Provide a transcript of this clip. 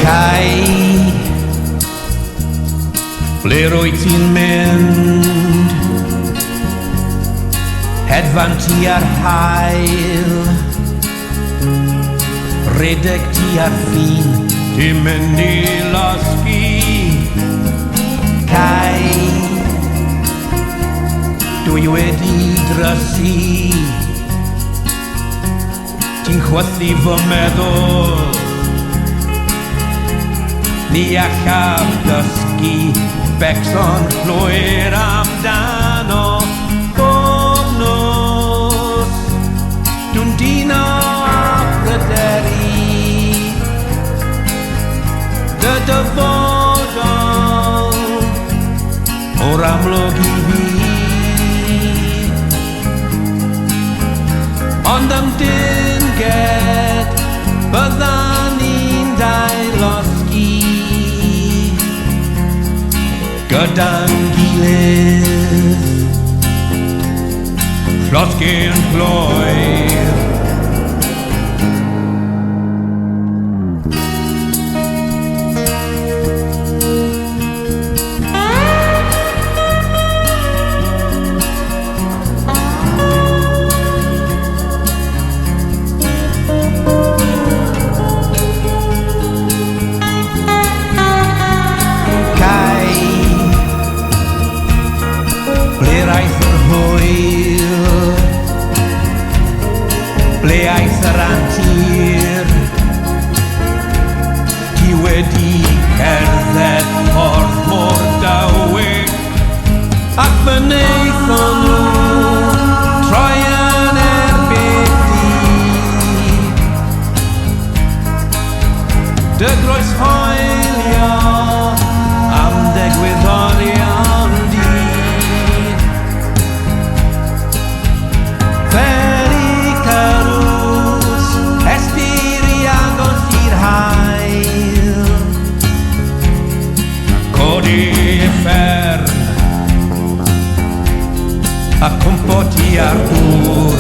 Cai, ble rwy ti'n mynd? Hedfan ti ar hael, redeg ti ar ffin, ti'n mynd i losgi. Cai, dwi wedi drysu, ti'n chwythu fy meddwl, ni allaf dysgu becso'n llwyr amdano bob nos. Dwi'n dino a pryderu dy dyfodol o'r amlwg i fi, ond am dinged byddan ni'n dailosgi gyda'n gilydd, llosgi'n llwyr. Ble aeth yr antur, ti wedi cerdded ffordd mor dawig, ac fy wnaethon nhw troi yn erbyn di. Dy groes hoelio am degwyddorion di. Fern a cwmpo ti ar dŵr,